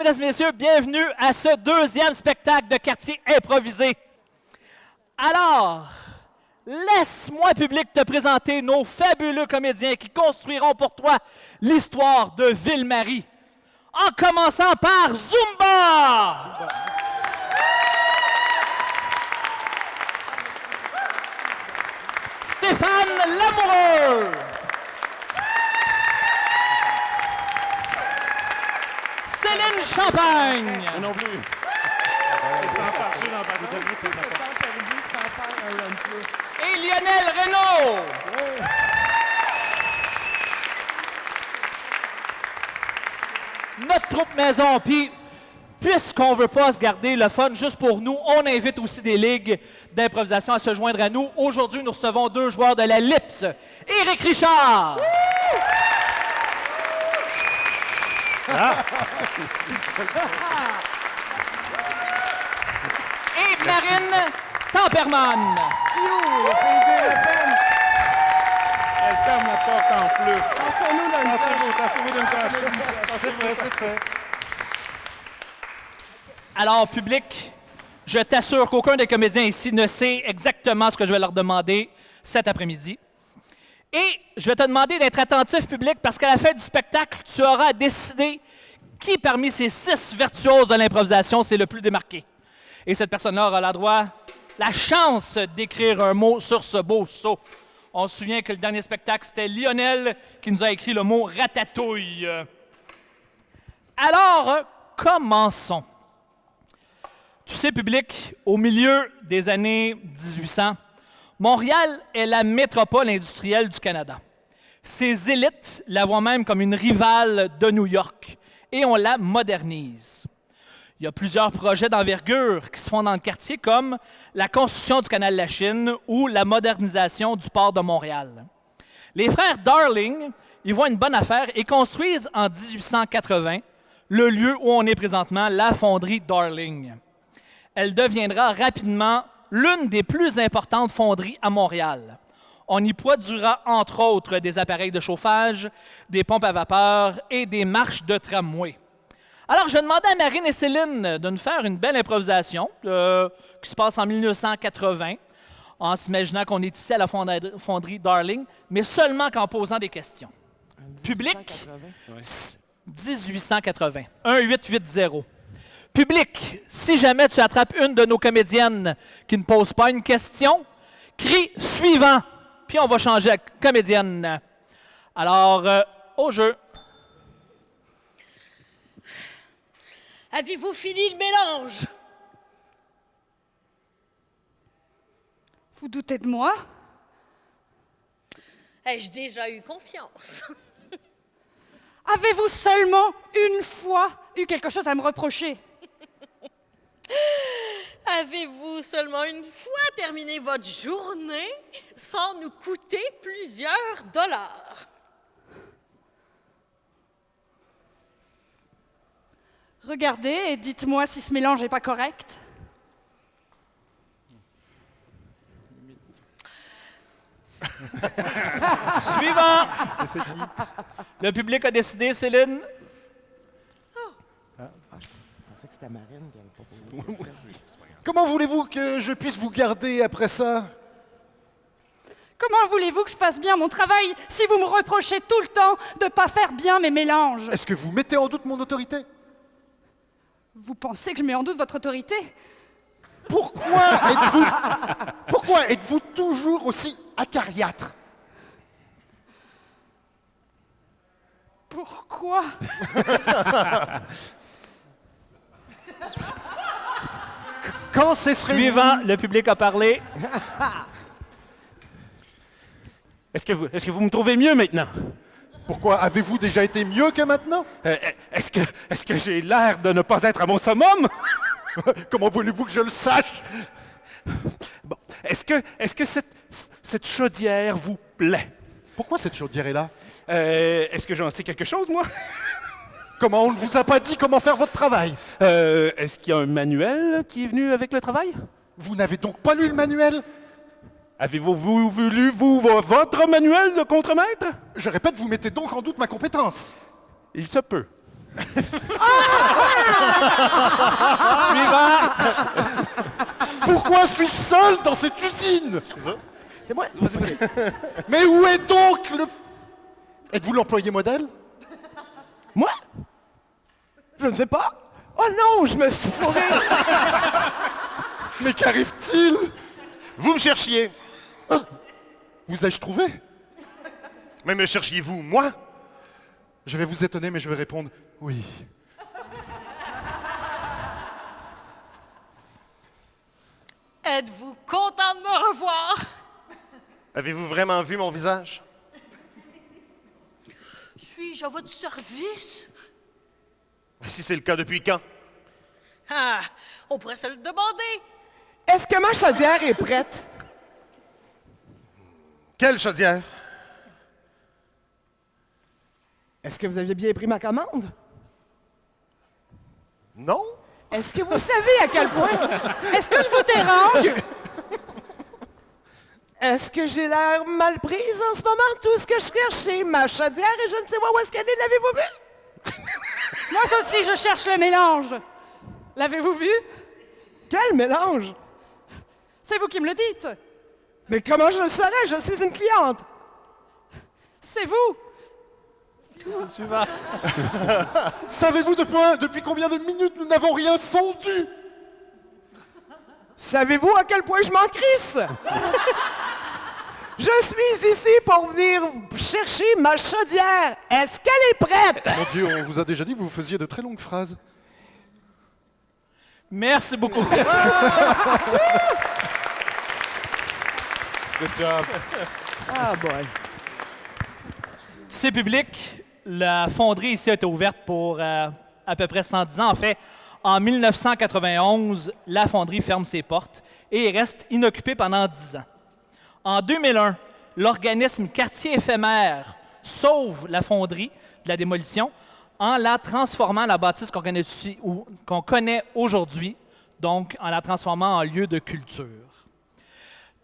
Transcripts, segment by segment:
mesdames et messieurs, bienvenue à ce deuxième spectacle de quartier improvisé. Alors, laisse-moi, public, te présenter nos fabuleux comédiens qui construiront pour toi l'histoire de Ville-Marie. En commençant par Zumba! Stéphane Lamoureux! Céline Champagne! Moi non plus. Et Lionel Renaud! Notre troupe maison, puis puisqu'on veut pas se garder le fun juste pour nous, on invite aussi des ligues d'improvisation à se joindre à nous. Aujourd'hui, nous recevons deux joueurs de la LIPS. Éric Richard! Et Marine Temperman. Elle ferme la porte en plus. Tassez-vous d'une tâche. C'est fait. Alors, public, je t'assure qu'aucun des comédiens ici ne sait exactement ce que je vais leur demander cet après-midi. Et je vais te demander d'être attentif, public, parce qu'à la fin du spectacle, tu auras à décider qui parmi ces 6 virtuoses de l'improvisation c'est le plus démarqué. Et cette personne-là aura la chance d'écrire un mot sur ce beau saut. On se souvient que le dernier spectacle, c'était Lionel qui nous a écrit le mot « ratatouille ». Alors, commençons. Tu sais, public, au milieu des années 1800, Montréal est la métropole industrielle du Canada. Ses élites la voient même comme une rivale de New York et on la modernise. Il y a plusieurs projets d'envergure qui se font dans le quartier, comme la construction du canal de la Chine ou la modernisation du port de Montréal. Les frères Darling y voient une bonne affaire et construisent en 1880 le lieu où on est présentement, la fonderie Darling. Elle deviendra rapidement l'une des plus importantes fonderies à Montréal. On y produira, entre autres, des appareils de chauffage, des pompes à vapeur et des marches de tramway. Alors, je vais demander à Marine et Céline de nous faire une belle improvisation qui se passe en 1980, en s'imaginant qu'on est ici à la fonderie Darling, mais seulement qu'en posant des questions. Public, 1880, 1880. Public, si jamais tu attrapes une de nos comédiennes qui ne pose pas une question, crie « suivant », puis on va changer la comédienne. Alors, au jeu. Avez-vous fini le mélange? Vous doutez de moi? Ai-je déjà eu confiance? Avez-vous seulement une fois eu quelque chose à me reprocher? Avez-vous seulement une fois terminé votre journée sans nous coûter plusieurs dollars? Regardez et dites-moi si ce mélange n'est pas correct. Suivant. Le public a décidé, Céline. Comment voulez-vous que je puisse vous garder après ça? Comment voulez-vous que je fasse bien mon travail si vous me reprochez tout le temps de ne pas faire bien mes mélanges? Est-ce que vous mettez en doute mon autorité? Vous pensez que je mets en doute votre autorité? Pourquoi êtes-vous toujours aussi acariâtre? Pourquoi? Quand cesserez-vous? Suivant, le public a parlé. Est-ce que vous me trouvez mieux maintenant? Pourquoi? Avez-vous déjà été mieux que maintenant? Est-ce que j'ai l'air de ne pas être à mon summum? Comment voulez-vous que je le sache? Bon, est-ce que cette chaudière vous plaît? Pourquoi cette chaudière est là? Est-ce que j'en sais quelque chose, moi? Comment on ne vous a pas dit comment faire votre travail? Est-ce qu'il y a un manuel qui est venu avec le travail? Vous n'avez donc pas lu le manuel? Avez-vous lu, votre manuel de contremaître? Je répète, vous mettez donc en doute ma compétence. Il se peut. Suivant. Pourquoi suis-je seul dans cette usine? C'est moi. Mais où est donc le... Êtes-vous l'employé modèle? Moi? Je ne sais pas. Oh non, je me suis fourré. Mais qu'arrive-t-il? Vous me cherchiez. Vous ai-je trouvé? Mais me cherchiez-vous, moi? Je vais vous étonner, mais je vais répondre oui. Êtes-vous content de me revoir? Avez-vous vraiment vu mon visage? Suis-je à votre service? Si c'est le cas, depuis quand? Ah, on pourrait se le demander. Est-ce que ma chaudière est prête? Quelle chaudière? Est-ce que vous aviez bien pris ma commande? Non? Est-ce que vous savez à quel point... Est-ce que je vous dérange? Est-ce que j'ai l'air mal prise en ce moment? Tout ce que je cherche, c'est ma chaudière et je ne sais pas où est-ce qu'elle est. L'avez-vous vu? Moi aussi, je cherche le mélange. L'avez-vous vu? Quel mélange? C'est vous qui me le dites. Mais comment je le saurais? Je suis une cliente. C'est vous. Suivant. Savez-vous depuis combien de minutes nous n'avons rien fondu? Savez-vous à quel point je m'en crisse? Je suis ici pour venir chercher ma chaudière. Est-ce qu'elle est prête? Mon Dieu, on vous a déjà dit que vous faisiez de très longues phrases. Merci beaucoup. Good job. Ah boy. Tu sais, public, la fonderie ici a été ouverte pour à peu près 110 ans. En fait, en 1991, la fonderie ferme ses portes et reste inoccupée pendant 10 ans. En 2001, l'organisme Quartier éphémère sauve la fonderie de la démolition en la transformant en la bâtisse qu'on connaît aujourd'hui, donc en la transformant en lieu de culture.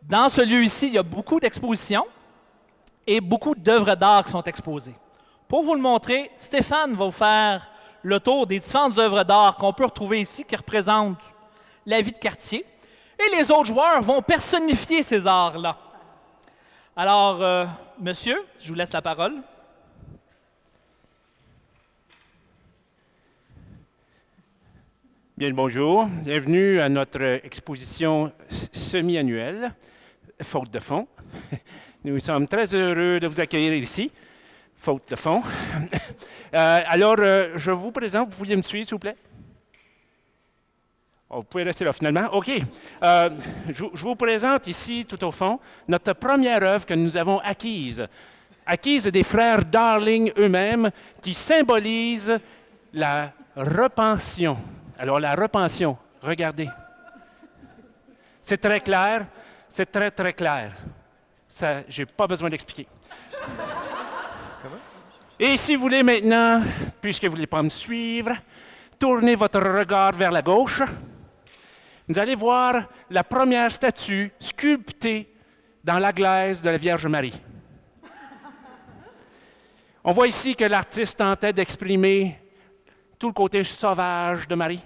Dans ce lieu ici, il y a beaucoup d'expositions et beaucoup d'œuvres d'art qui sont exposées. Pour vous le montrer, Stéphane va vous faire le tour des différentes œuvres d'art qu'on peut retrouver ici qui représentent la vie de quartier. Et les autres joueurs vont personnifier ces arts-là. Alors, monsieur, je vous laisse la parole. Bien le bonjour. Bienvenue à notre exposition semi-annuelle, Faute de fond. Nous sommes très heureux de vous accueillir ici. Faute de fond. Je vous présente, vous pourriez me suivre, s'il vous plaît? Oh, vous pouvez rester là, finalement. OK. Je vous présente ici, tout au fond, notre première œuvre que nous avons acquise des frères Darling eux-mêmes, qui symbolise la repension. Alors, la repension, regardez. C'est très clair, c'est très, très clair. Ça, je n'ai pas besoin d'expliquer. Et si vous voulez maintenant, puisque vous ne voulez pas me suivre, tournez votre regard vers la gauche. Vous allez voir la première statue sculptée dans la glaise de la Vierge Marie. On voit ici que l'artiste tentait d'exprimer tout le côté sauvage de Marie,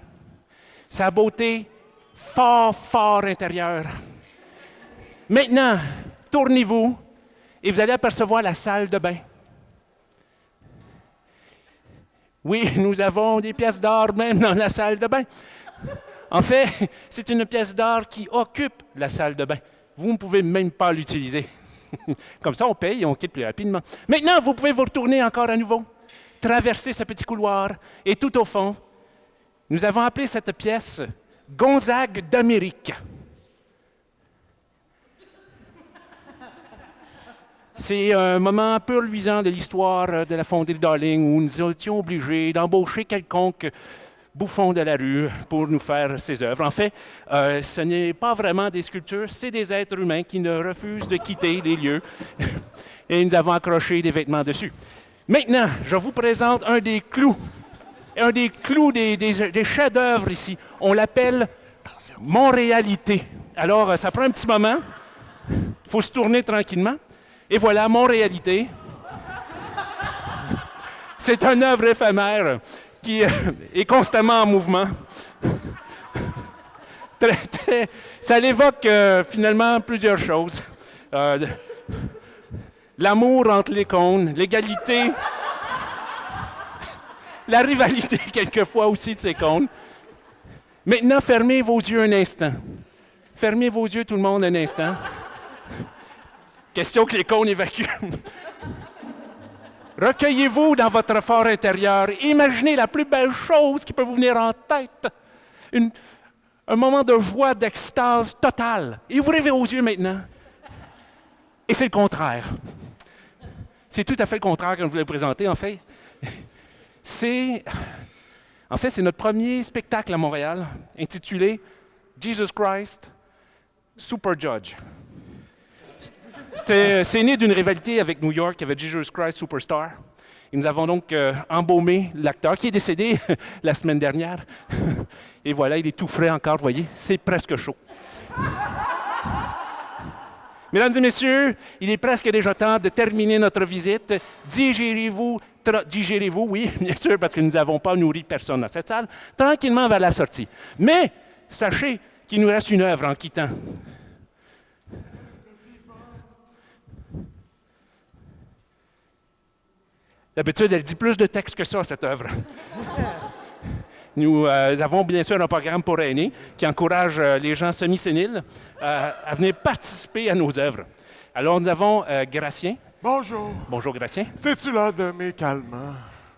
sa beauté fort, fort intérieure. Maintenant, tournez-vous et vous allez apercevoir la salle de bain. Oui, nous avons des pièces d'or même dans la salle de bain. En fait, c'est une pièce d'or qui occupe la salle de bain. Vous ne pouvez même pas l'utiliser. Comme ça, on paye et on quitte plus rapidement. Maintenant, vous pouvez vous retourner encore à nouveau, traverser ce petit couloir, et tout au fond, nous avons appelé cette pièce Gonzague d'Amérique. C'est un moment un peu reluisant de l'histoire de la fonderie Darling où nous étions obligés d'embaucher quelconque bouffon de la rue pour nous faire ces œuvres. En fait, ce n'est pas vraiment des sculptures, c'est des êtres humains qui ne refusent de quitter les lieux et nous avons accroché des vêtements dessus. Maintenant, je vous présente un des clous des chefs-d'œuvre ici. On l'appelle Montréalité. Alors, ça prend un petit moment. Il faut se tourner tranquillement. Et voilà, Montréalité. C'est une œuvre éphémère qui est constamment en mouvement. Ça l'évoque finalement plusieurs choses. L'amour entre les cônes, l'égalité, la rivalité quelquefois aussi de ces cônes. Maintenant, fermez vos yeux un instant. Fermez vos yeux tout le monde un instant. Question que les cônes évacuent. Recueillez-vous dans votre fort intérieur. Imaginez la plus belle chose qui peut vous venir en tête. Un moment de joie, d'extase totale. Et ouvrez vos yeux maintenant. Et c'est le contraire. C'est tout à fait le contraire que je voulais vous présenter, en fait. C'est notre premier spectacle à Montréal, intitulé « Jesus Christ, Super Judge ». C'est né d'une rivalité avec New York, avec Jesus Christ Superstar. Et nous avons donc embaumé l'acteur qui est décédé la semaine dernière. Et voilà, il est tout frais encore, vous voyez, c'est presque chaud. Mesdames et messieurs, il est presque déjà temps de terminer notre visite. Digérez-vous, oui, bien sûr, parce que nous n'avons pas nourri personne dans cette salle, tranquillement vers la sortie. Mais sachez qu'il nous reste une œuvre en quittant. D'habitude, elle dit plus de texte que ça, cette œuvre. Nous avons bien sûr un programme pour aînés qui encourage les gens semi-séniles à venir participer à nos œuvres. Alors, nous avons Gratien. Bonjour. Bonjour, Gratien. C'est-tu là de mes calmants?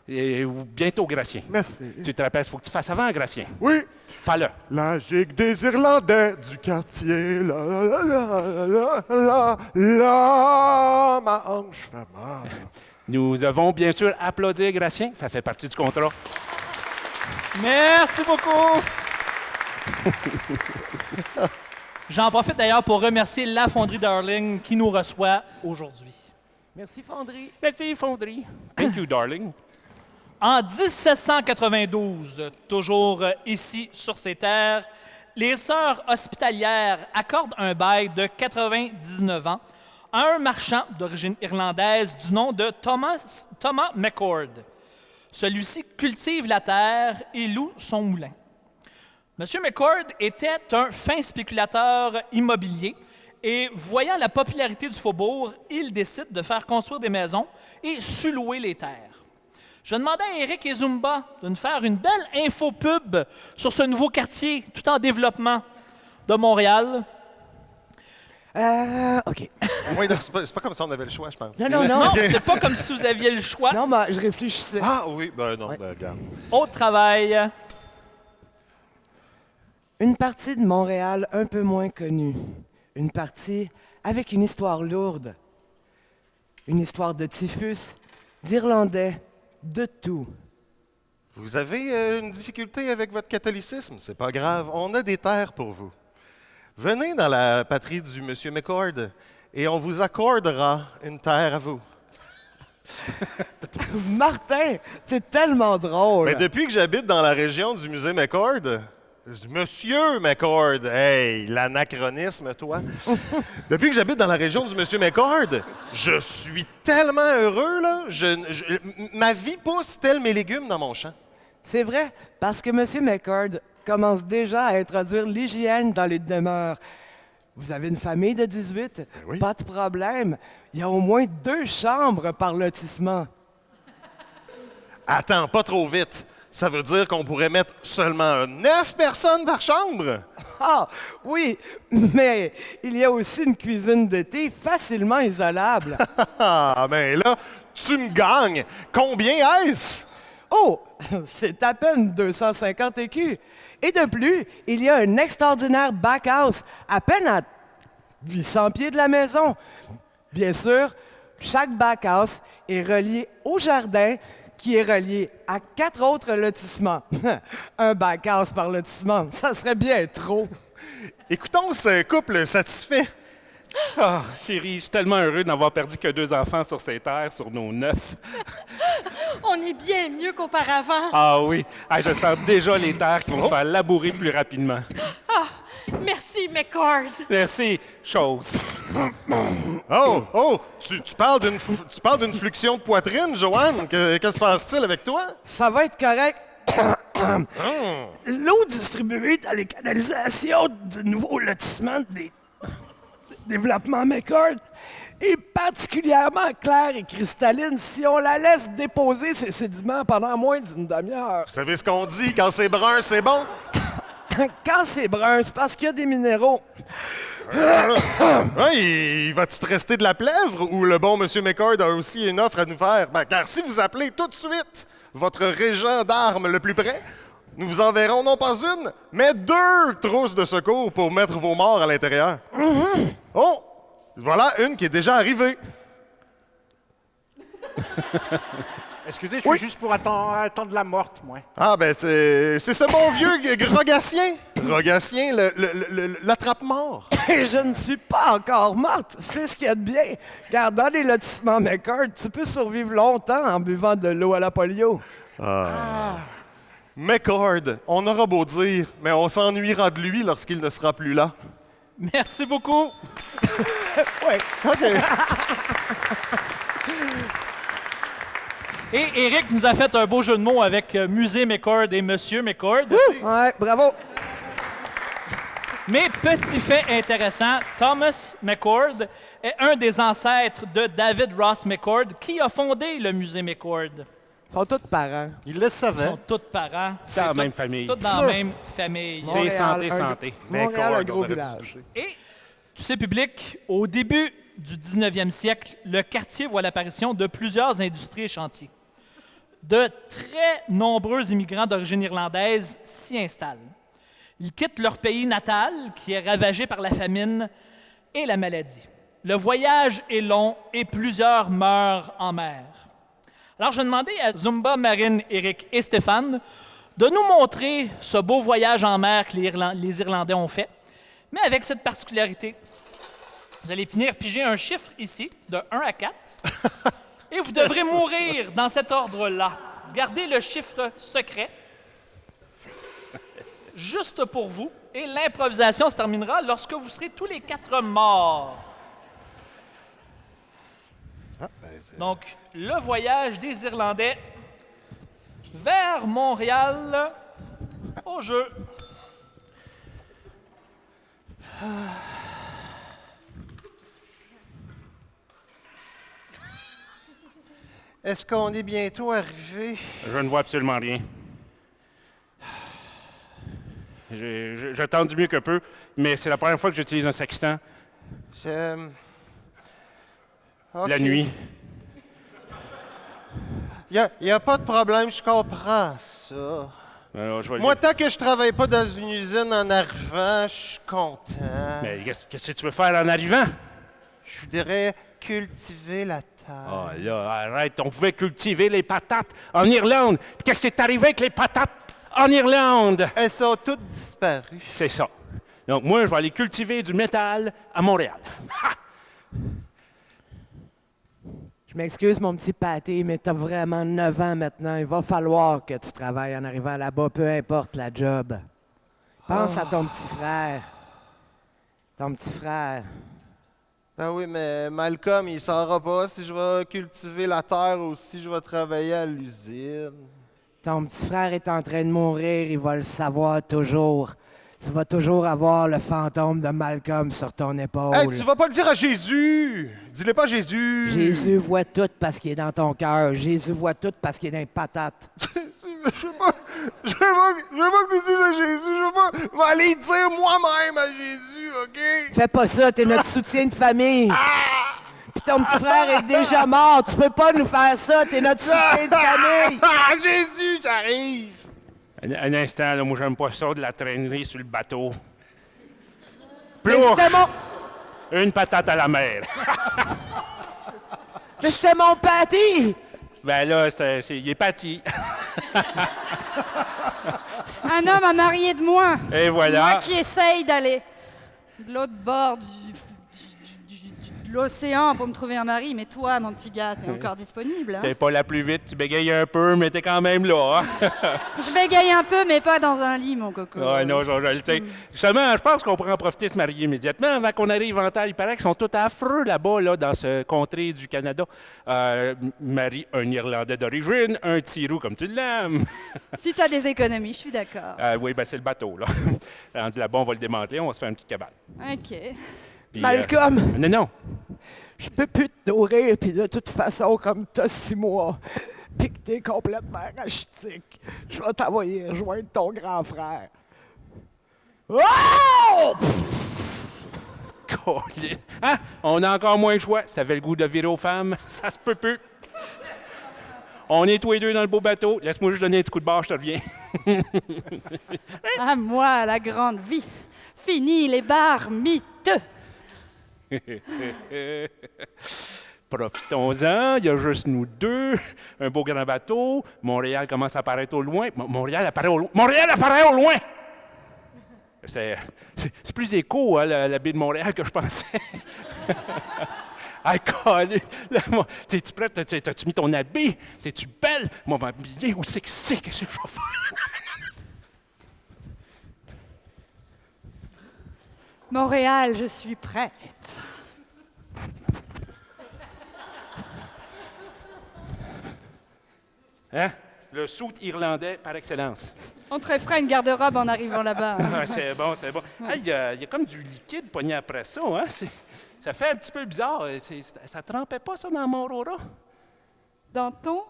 Et bientôt, Gratien. Merci. Tu te rappelles, il faut que tu fasses avant, Gratien. Oui. Fais-le. La gigue des Irlandais du quartier, la, ma hanche fait mal. Nous avons bien sûr applaudi Gratien, ça fait partie du contrat. Merci beaucoup. J'en profite d'ailleurs pour remercier la Fonderie Darling qui nous reçoit aujourd'hui. Merci, Fonderie. Merci, Fonderie. Thank you, darling. En 1792, toujours ici sur ces terres, les Sœurs hospitalières accordent un bail de 99 ans à un marchand d'origine irlandaise du nom de Thomas McCord. Celui-ci cultive la terre et loue son moulin. M. McCord était un fin spéculateur immobilier et, voyant la popularité du faubourg, il décide de faire construire des maisons et sous-louer les terres. Je demandais à Éric et Zumba de nous faire une belle infopub sur ce nouveau quartier tout en développement de Montréal. OK. Oui, non, c'est pas comme ça on avait le choix, je pense. Non, c'est pas comme si vous aviez le choix. Non, mais je réfléchissais. Ah oui, ben non, Ouais. ben regarde. Au travail. Une partie de Montréal un peu moins connue. Une partie avec une histoire lourde. Une histoire de typhus, d'Irlandais, de tout. Vous avez une difficulté avec votre catholicisme? C'est pas grave, on a des terres pour vous. Venez dans la patrie du Monsieur McCord et on vous accordera une terre à vous. Martin, c'est tellement drôle. Mais depuis que j'habite dans la région du musée McCord, Monsieur McCord, hey, l'anachronisme, toi. Depuis que j'habite dans la région du Monsieur McCord, je suis tellement heureux, là. Ma vie pousse tels mes légumes dans mon champ. C'est vrai, parce que M. McCord commence déjà à introduire l'hygiène dans les demeures. Vous avez une famille de 18? oui. Pas de problème. Il y a au moins 2 chambres par lotissement. Attends, pas trop vite. Ça veut dire qu'on pourrait mettre seulement 9 personnes par chambre? Ah, oui, mais il y a aussi une cuisine d'été facilement isolable. Ah, ben là, tu me gagnes. Combien est-ce? Oh, c'est à peine 250 écus. Et de plus, il y a un extraordinaire back-house, à peine à 800 pieds de la maison. Bien sûr, chaque back-house est relié au jardin, qui est relié à 4 autres lotissements. Un back-house par lotissement, ça serait bien trop. Écoutons ce couple satisfait. Ah, chérie, je suis tellement heureux d'avoir perdu que 2 enfants sur ces terres, sur nos 9. On est bien mieux qu'auparavant. Ah oui, ah, je sens déjà les terres qui vont se faire labourer plus rapidement. Merci, McCord. Merci, chose. Oh, tu parles d'une fluxion de poitrine, Joanne? Qu'est-ce qui se passe-t-il avec toi? Ça va être correct. L'eau distribuée dans les canalisations du nouveau lotissement des développements McCord est particulièrement claire et cristalline si on la laisse déposer ses sédiments pendant moins d'une demi-heure. Vous savez ce qu'on dit, quand c'est brun, c'est bon? Quand c'est brun, c'est parce qu'il y a des minéraux. Oui, va-tu te rester de la plèvre ou le bon Monsieur McCord a aussi une offre à nous faire? Ben, car si vous appelez tout de suite votre régent d'armes le plus près, nous vous enverrons non pas une, mais 2 trousses de secours pour mettre vos morts à l'intérieur. Oh! Voilà une qui est déjà arrivée. Excusez, je suis juste pour attendre la morte, moi. Ah, ben c'est ce bon vieux Rogatien. Rogatien, l'attrape-mort. Et je ne suis pas encore morte. C'est ce qu'il y a de bien. Car dans les lotissements McCord, tu peux survivre longtemps en buvant de l'eau à la polio. McCord, on aura beau dire, mais on s'ennuiera de lui lorsqu'il ne sera plus là. Merci beaucoup. Ouais. OK. Et Éric nous a fait un beau jeu de mots avec Musée McCord et Monsieur McCord. Ouais, bravo. Mais petit fait intéressant, Thomas McCord est un des ancêtres de David Ross McCord qui a fondé le Musée McCord. Ils sont tous parents. Il le Ils savait. sont tous parents. C'est dans la même famille. Tous dans la même famille. C'est Montréal, santé. Montréal, un gros on aurait dû village. Et, tu sais, public, au début du 19e siècle, le quartier voit l'apparition de plusieurs industries et chantiers. De très nombreux immigrants d'origine irlandaise s'y installent. Ils quittent leur pays natal, qui est ravagé par la famine et la maladie. Le voyage est long et plusieurs meurent en mer. Alors, je demandais à Zumba, Marine, Éric et Stéphane de nous montrer ce beau voyage en mer que les Irlandais ont fait, mais avec cette particularité. Vous allez finir piger un chiffre ici, de 1 à 4, et vous devrez mourir dans cet ordre-là. Gardez le chiffre secret, juste pour vous, et l'improvisation se terminera lorsque vous serez tous les 4 morts. Donc, le voyage des Irlandais vers Montréal au jeu. Est-ce qu'on est bientôt arrivé? Je ne vois absolument rien. J'attends du mieux que peu, mais c'est la première fois que j'utilise un sextant. La nuit. Il n'y a pas de problème, je comprends ça. Alors, je vais Moi, tant que je travaille pas dans une usine en arrivant, je suis content. Mais qu'est-ce que tu veux faire en arrivant? Je voudrais cultiver la terre. Ah là, arrête, on pouvait cultiver les patates en Irlande. Puis qu'est-ce qui est arrivé avec les patates en Irlande? Elles sont toutes disparues. C'est ça. Donc moi, je vais aller cultiver du métal à Montréal. Ha! Je m'excuse, mon petit pâté, mais t'as vraiment 9 ans maintenant. Il va falloir que tu travailles en arrivant là-bas, peu importe la job. Pense à ton petit frère. Ton petit frère. Ben oui, mais Malcolm, il saura pas si je vais cultiver la terre ou si je vais travailler à l'usine. Ton petit frère est en train de mourir, il va le savoir toujours. Tu vas toujours avoir le fantôme de Malcolm sur ton épaule. Hey, tu vas pas le dire à Jésus! Dis-le pas à Jésus! Jésus voit tout parce qu'il est dans ton cœur. Jésus voit tout parce qu'il est dans les patates. Je veux pas que tu dises à Jésus, je vais aller dire moi-même à Jésus, OK? Fais pas ça, t'es notre soutien de famille. Puis ton petit frère est déjà mort, tu peux pas nous faire ça, t'es notre soutien de famille. Ah, Jésus, j'arrive! Un instant, là, moi, j'aime pas ça de la traînerie sur le bateau. Mais Plouf! c'était mon... Une patate à la mer. Mais c'était mon pâté! Ben là, il est parti. Un homme a marié de moi. Et voilà. Moi qui essaye d'aller de l'autre bord l'océan pour me trouver un mari, mais toi, mon petit gars, t'es encore disponible. Hein? T'es pas la plus vite, tu bégayes un peu, mais t'es quand même là. Hein? Je bégaye un peu, mais pas dans un lit, mon coco. Ouais, non, je le sais. Justement, je pense qu'on pourrait en profiter de se marier immédiatement avant qu'on arrive en terre. Il paraît qu'ils sont tous affreux là-bas, là, dans ce contrée du Canada. Marie, un Irlandais d'origine, un petit roux comme tu l'aimes. Si t'as des économies, je suis d'accord. Oui, ben c'est le bateau, là. Rendu là-bas, on va le démanteler, on va se faire une petite cabane. OK. Puis, Malcolm, non. je peux plus te nourrir, puis de toute façon, comme t'as 6 mois, puis que t'es complètement rachitique, je vais t'envoyer rejoindre ton grand frère. Oh! Colin. Hein? On a encore moins le choix. Si t'avais le goût de virer aux femmes, ça se peut plus. On est tous les deux dans le beau bateau. Laisse-moi juste donner un petit coup de barre, je te reviens. À moi, la grande vie. Fini les bars miteux. Profitons-en, il y a juste nous deux, un beau grand bateau, Montréal commence à apparaître au loin. Montréal apparaît au loin. Montréal apparaît au loin! C'est plus écho, hein, la baie de Montréal que je pensais. Hey, Colin! T'es-tu prête? T'as-tu mis ton habit? T'es-tu belle? Moi, m'habiller, où c'est que c'est? Qu'est-ce que je vais faire? Montréal, je suis prête. Hein? Le soute irlandais par excellence. On te ferait une garde-robe en arrivant là-bas. Hein. Ah, c'est bon, c'est bon. Il y a comme du liquide pogné après ça, hein? Ça fait un petit peu bizarre. Ça trempait pas ça dans mon Aurora? Dans ton?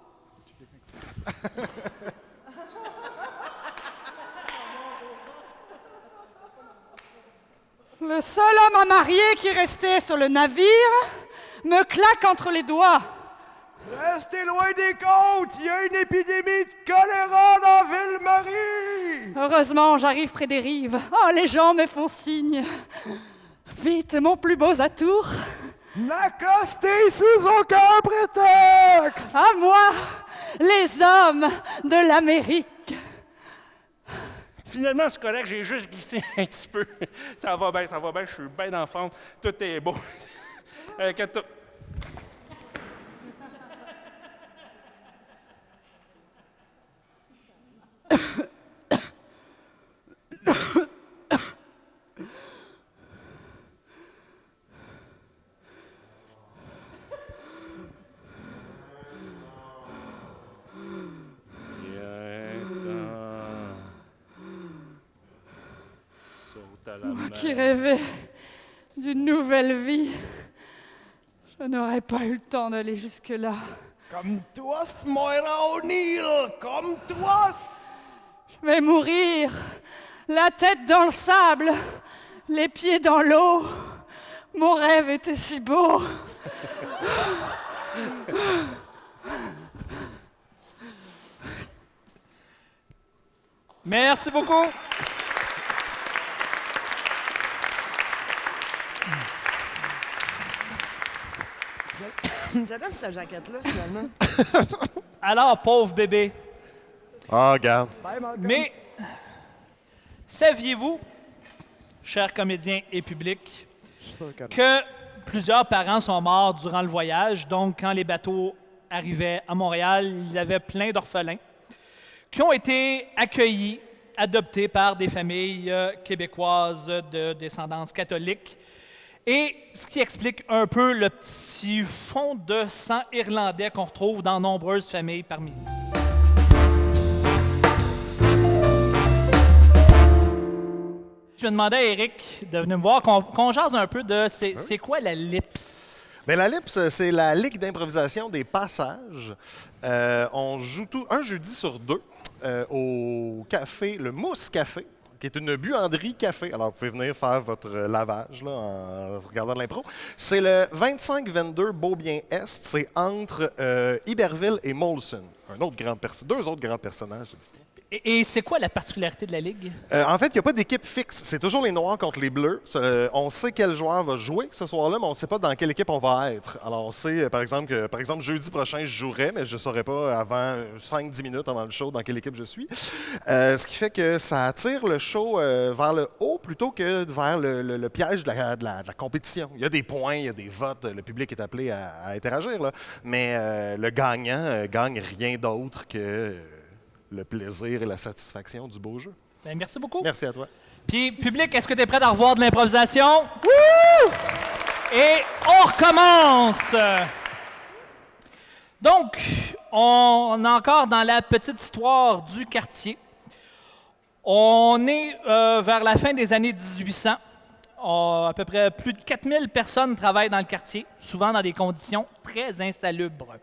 Le seul homme à marier qui restait sur le navire me claque entre les doigts. Restez loin des côtes, il y a une épidémie de choléra dans Ville-Marie! Heureusement, j'arrive près des rives. Oh, les gens me font signe. Vite, mon plus beau atour. N'accostez sous aucun prétexte! À moi, les hommes de l'Amérique. Finalement, c'est correct, j'ai juste glissé un petit peu. Ça va bien, je suis bien en forme. Tout est beau. Moi qui rêvais d'une nouvelle vie, je n'aurais pas eu le temps d'aller jusque-là. Comme toi, Moira O'Neill, comme toi! Je vais mourir, la tête dans le sable, les pieds dans l'eau. Mon rêve était si beau. Merci beaucoup. J'adore cette jaquette-là, finalement. Alors, pauvre bébé. Ah, regarde. Bye, Malcolm. Mais saviez-vous, chers comédiens et public, que plusieurs parents sont morts durant le voyage? Donc, quand les bateaux arrivaient à Montréal, il y avait plein d'orphelins qui ont été accueillis, adoptés par des familles québécoises de descendance catholique. Et ce qui explique un peu le petit fond de sang irlandais qu'on retrouve dans nombreuses familles parmi nous. Je vais demander à Éric de venir me voir, qu'on jase un peu de c'est quoi la LIPS? Bien, la LIPS, c'est la Ligue d'improvisation des passages. On joue un jeudi sur 2 au café, le Mousse Café, qui est une buanderie café. Alors, vous pouvez venir faire votre lavage là, en regardant de l'impro. C'est le 2522 Beaubien-Est. C'est entre Iberville et Molson. Deux autres grands personnages. Et c'est quoi la particularité de la Ligue? En fait, il n'y a pas d'équipe fixe. C'est toujours les Noirs contre les Bleus. On sait quel joueur va jouer ce soir-là, mais on ne sait pas dans quelle équipe on va être. Alors, on sait, par exemple, que jeudi prochain, je jouerai, mais je ne saurais pas avant 5-10 minutes avant le show dans quelle équipe je suis. Ce qui fait que ça attire le show vers le haut plutôt que vers le piège de la compétition. Il y a des points, il y a des votes, le public est appelé à interagir, là. Mais le gagnant gagne rien d'autre que le plaisir et la satisfaction du beau jeu. Ben, merci beaucoup. Merci à toi. Puis, public, est-ce que tu es prêt à revoir de l'improvisation? Wouh! Et on recommence! Donc, on est encore dans la petite histoire du quartier. On est vers la fin des années 1800. À peu près plus de 4000 personnes travaillent dans le quartier, souvent dans des conditions très insalubres.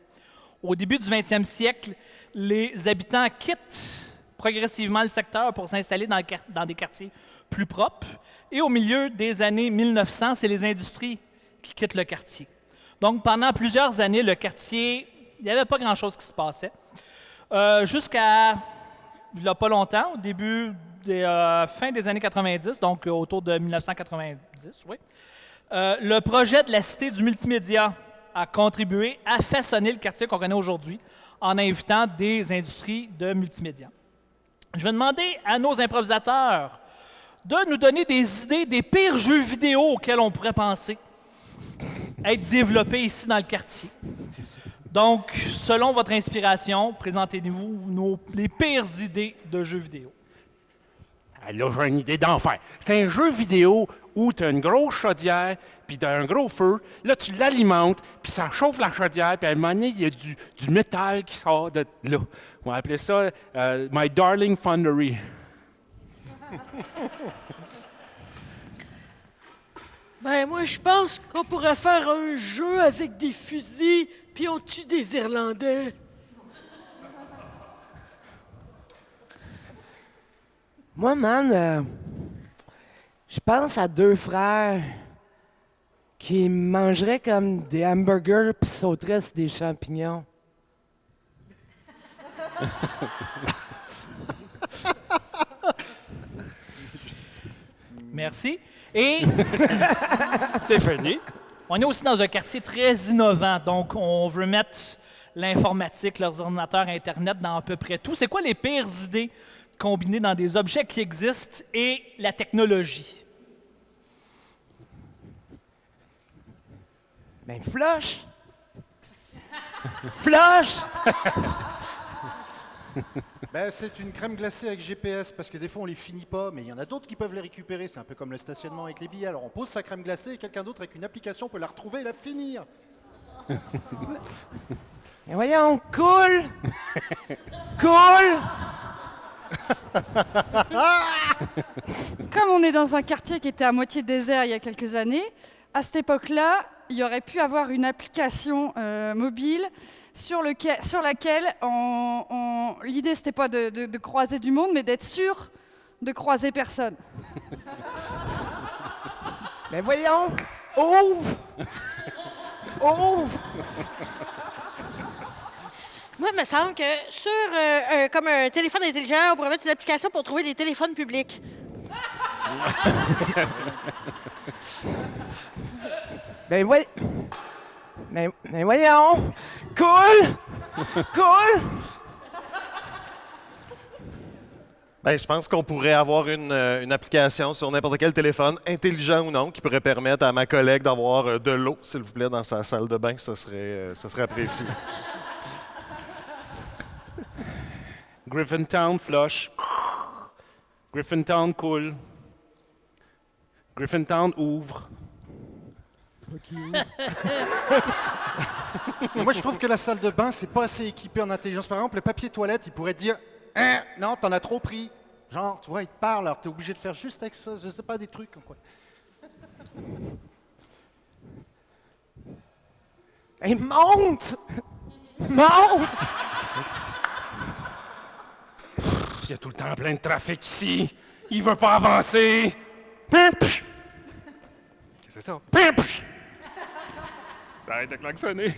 Au début du 20e siècle, les habitants quittent progressivement le secteur pour s'installer dans des quartiers plus propres. Et au milieu des années 1900, c'est les industries qui quittent le quartier. Donc, pendant plusieurs années, le quartier, il n'y avait pas grand-chose qui se passait. Jusqu'à, il n'y a pas longtemps, au début fin des années 90, donc autour de 1990, oui, le projet de la Cité du multimédia a contribué à façonner le quartier qu'on connaît aujourd'hui en invitant des industries de multimédia. Je vais demander à nos improvisateurs de nous donner des idées des pires jeux vidéo auxquels on pourrait penser être développés ici dans le quartier. Donc, selon votre inspiration, présentez-nous les pires idées de jeux vidéo. Ah, là, j'ai une idée d'enfer. C'est un jeu vidéo où tu as une grosse chaudière, puis tu as un gros feu. Là, tu l'alimentes, puis ça chauffe la chaudière, puis à un moment donné, il y a du métal qui sort de là. On va appeler ça My Darling Fondery. Ben, moi, je pense qu'on pourrait faire un jeu avec des fusils, puis on tue des Irlandais. Moi, man, je pense à deux frères qui mangeraient comme des hamburgers puis sauteraient sur des champignons. Merci. Et C'est fini. on est aussi dans un quartier très innovant, donc on veut mettre l'informatique, leurs ordinateurs, Internet dans à peu près tout. C'est quoi les pires idées combinées dans des objets qui existent et la technologie? Ben, flush! Flush! Ben, c'est une crème glacée avec GPS, parce que des fois on les finit pas, mais il y en a d'autres qui peuvent les récupérer. C'est un peu comme le stationnement avec les billets. Alors on pose sa crème glacée et quelqu'un d'autre avec une application peut la retrouver et la finir. Mais voyons, cool! Cool! Comme on est dans un quartier qui était à moitié désert il y a quelques années, à cette époque-là, il y aurait pu avoir une application mobile sur laquelle l'idée, c'était pas de croiser du monde, mais d'être sûr de croiser personne. Mais voyons! Ouvre! Ouvre! Moi, il me semble que sur comme un téléphone intelligent, on pourrait mettre une application pour trouver des téléphones publics. Ben oui. Mais voyons! Cool! Cool! Ben, je pense qu'on pourrait avoir une application sur n'importe quel téléphone, intelligent ou non, qui pourrait permettre à ma collègue d'avoir de l'eau, s'il vous plaît, dans sa salle de bain. Ça serait apprécié. Griffintown, flush. Griffintown, cool. Griffintown, ouvre. Moi, je trouve que la salle de bain, c'est pas assez équipé en intelligence. Par exemple, le papier toilette, il pourrait te dire hein, non, t'en as trop pris. Genre, tu vois, il te parle, alors t'es obligé de faire juste avec ça, je sais pas, des trucs. Quoi. Hey, monte! Monte! Il y a tout le temps plein de trafic ici. Il veut pas avancer. Qu'est-ce que c'est ça? Arrête de klaxonner.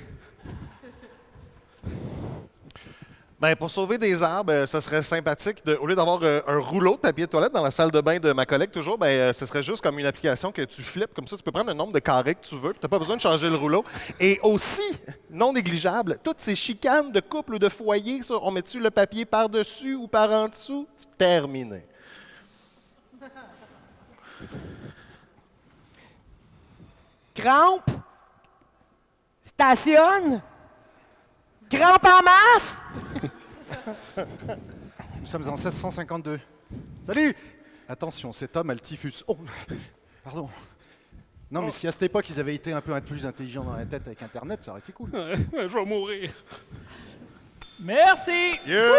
Ben, pour sauver des arbres, ça serait sympathique, au lieu d'avoir un rouleau de papier de toilette dans la salle de bain de ma collègue toujours, ce serait juste comme une application que tu flippes, comme ça tu peux prendre le nombre de carrés que tu veux, puis tu n'as pas besoin de changer le rouleau. Et aussi, non négligeable, toutes ces chicanes de couple ou de foyer, ça, on met-tu le papier par-dessus ou par en dessous? Terminé. Crampe. Stationne. Crampe en masse. Nous sommes en 1652. Salut! Attention, cet homme a le typhus. Oh, pardon. Non, mais si à cette époque ils avaient été un peu plus intelligents dans la tête avec Internet, ça aurait été cool. Je vais mourir. Merci! Yeah.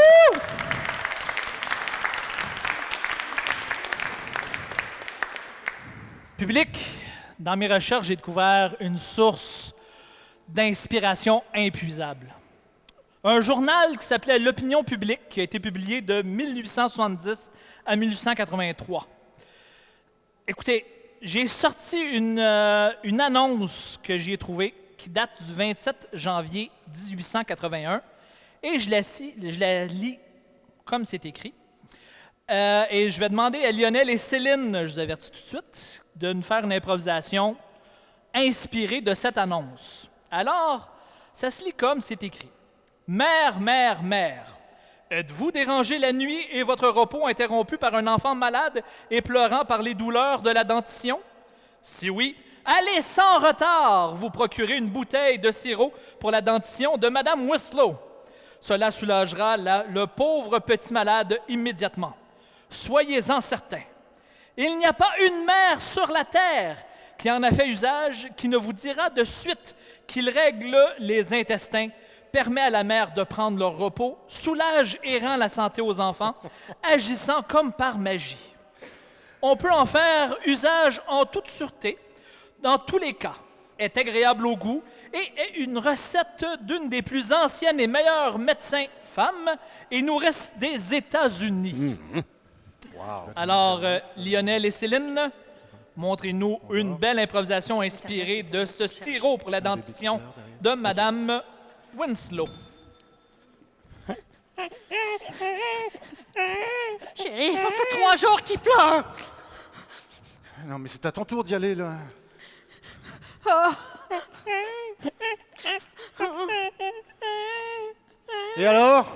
Public, dans mes recherches, j'ai découvert une source d'inspiration inépuisable. Un journal qui s'appelait L'Opinion publique, qui a été publié de 1870 à 1883. Écoutez, j'ai sorti une annonce que j'ai trouvée qui date du 27 janvier 1881 et je la lis comme c'est écrit. Et je vais demander à Lionel et Céline, je vous avertis tout de suite, de nous faire une improvisation inspirée de cette annonce. Alors, ça se lit comme c'est écrit. Mère, mère, mère, êtes-vous dérangé la nuit et votre repos interrompu par un enfant malade et pleurant par les douleurs de la dentition? Si oui, allez sans retard vous procurer une bouteille de sirop pour la dentition de Madame Winslow. Cela soulagera le pauvre petit malade immédiatement. Soyez-en certains. Il n'y a pas une mère sur la terre qui en a fait usage qui ne vous dira de suite qu'il règle les intestins, permet à la mère de prendre leur repos, soulage et rend la santé aux enfants, agissant comme par magie. On peut en faire usage en toute sûreté, dans tous les cas, est agréable au goût et est une recette d'une des plus anciennes et meilleures médecins femmes et nourrice des États-Unis. Wow. Alors, Lionel et Céline, montrez-nous une belle improvisation inspirée de ce sirop pour la dentition de Madame Winslow. Chérie, ça fait 3 jours qu'il pleure. Non, mais c'est à ton tour d'y aller, là. Et alors?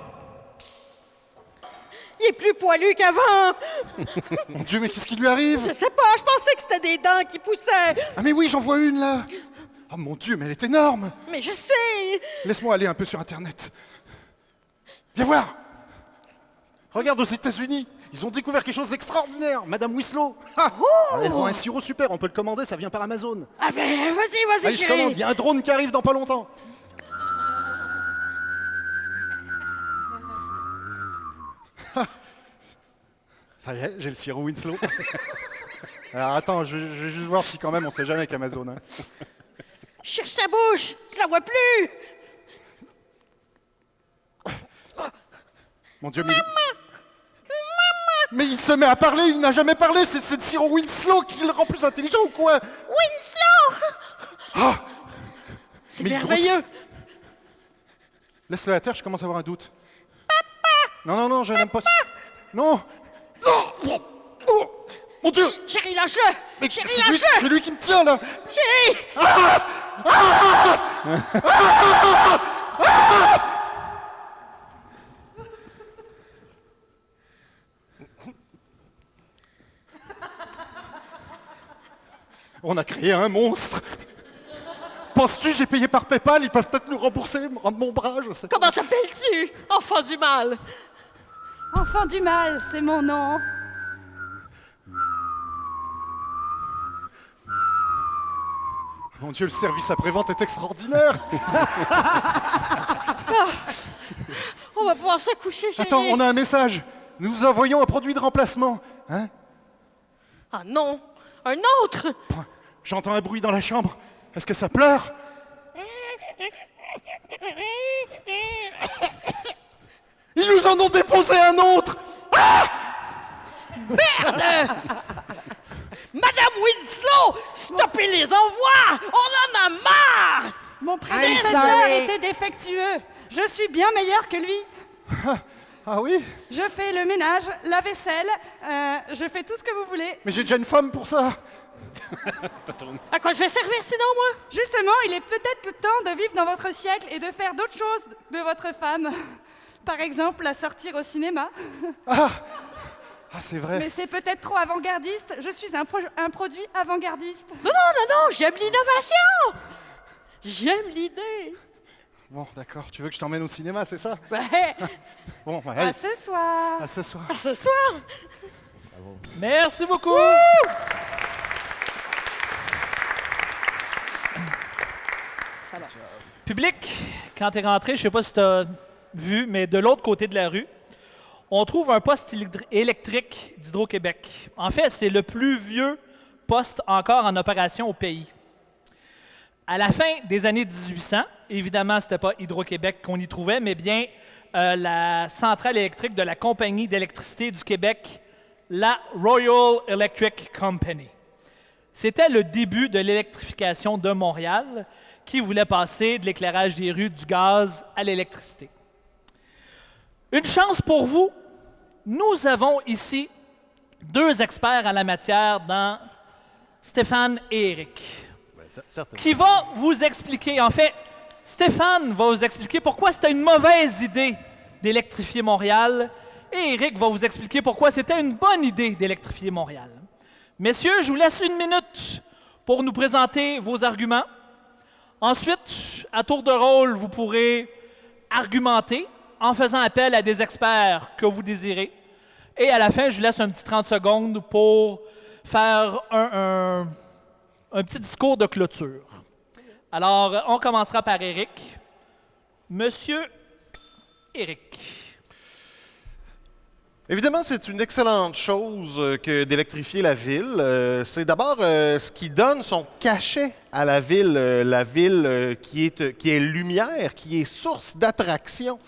Il est plus poilu qu'avant. Mon Dieu, mais qu'est-ce qui lui arrive? Je sais pas, je pensais que c'était des dents qui poussaient. Ah mais oui, j'en vois une, là. Oh mon Dieu, mais elle est énorme. Mais je sais. Laisse-moi aller un peu sur Internet. Viens voir. Regarde aux États-Unis, ils ont découvert quelque chose d'extraordinaire. Madame Winslow. Elle vend un sirop super, on peut le commander, ça vient par Amazon. Ah ben, vas-y, Allez, je commande, chérie. il y a un drone qui arrive dans pas longtemps. Ça y est, j'ai le sirop Winslow. Alors attends, je vais juste voir si quand même on sait jamais avec Amazon. Hein. Cherche sa bouche, je la vois plus. Mon Dieu, mais il se met à parler, il n'a jamais parlé, c'est le sirop Winslow qui le rend plus intelligent ou quoi? Winslow! Oh, C'est mais merveilleux. Laisse-le à terre, je commence à avoir un doute. Papa! Non, je n'aime pas... Non! Mon Dieu! Chérie, lâche-le! Mais Chérie, c'est lui, lâche-le! c'est lui qui me tient, là! Chérie! On a créé un monstre! Penses-tu, j'ai payé par PayPal, ils peuvent peut-être nous rembourser, me rendre mon bras, je sais pas. Comment t'appelles-tu? Enfant du mal! Enfant du mal, c'est mon nom. Mon Dieu, le service après-vente est extraordinaire! On va pouvoir se coucher, chérie. Attends, on a un message! Nous vous envoyons un produit de remplacement! Hein? Ah non! Un autre! J'entends un bruit dans la chambre. Est-ce que ça pleure? Ils nous en ont déposé un autre! Merde! Madame Winslow! Stoppez les envois! On en a marre! Mon prédécesseur était défectueux. Je suis bien meilleur que lui. Ah oui? Je fais le ménage, la vaisselle, je fais tout ce que vous voulez. Mais j'ai déjà une femme pour ça. À quoi je vais servir sinon, moi? Justement, il est peut-être le temps de vivre dans votre siècle et de faire d'autres choses de votre femme. Par exemple, la sortir au cinéma. Ah, c'est vrai. Mais c'est peut-être trop avant-gardiste. Je suis un produit avant-gardiste. Non, j'aime l'innovation! J'aime l'idée. Bon, d'accord. Tu veux que je t'emmène au cinéma, c'est ça? Ben, Bon, À allez. ce soir. À ce soir. à ce soir! Merci beaucoup. Ça va. Public, quand tu es rentré, je ne sais pas si tu as vu, mais de l'autre côté de la rue, on trouve un poste électrique d'Hydro-Québec. En fait, c'est le plus vieux poste encore en opération au pays. À la fin des années 1800, évidemment, ce n'était pas Hydro-Québec qu'on y trouvait, mais bien la centrale électrique de la Compagnie d'électricité du Québec, la Royal Electric Company. C'était le début de l'électrification de Montréal, qui voulait passer de l'éclairage des rues, du gaz à l'électricité. Une chance pour vous, nous avons ici 2 experts en la matière dans Stéphane et Éric, qui va vous expliquer, en fait, Stéphane va vous expliquer pourquoi c'était une mauvaise idée d'électrifier Montréal, et Éric va vous expliquer pourquoi c'était une bonne idée d'électrifier Montréal. Messieurs, je vous laisse 1 minute pour nous présenter vos arguments. Ensuite, à tour de rôle, vous pourrez argumenter en faisant appel à des experts que vous désirez. Et à la fin, je vous laisse un petit 30 secondes pour faire un petit discours de clôture. Alors, on commencera par Éric. Monsieur Éric. Évidemment, c'est une excellente chose que d'électrifier la ville. C'est d'abord ce qui donne son cachet à la ville qui est lumière, qui est source d'attraction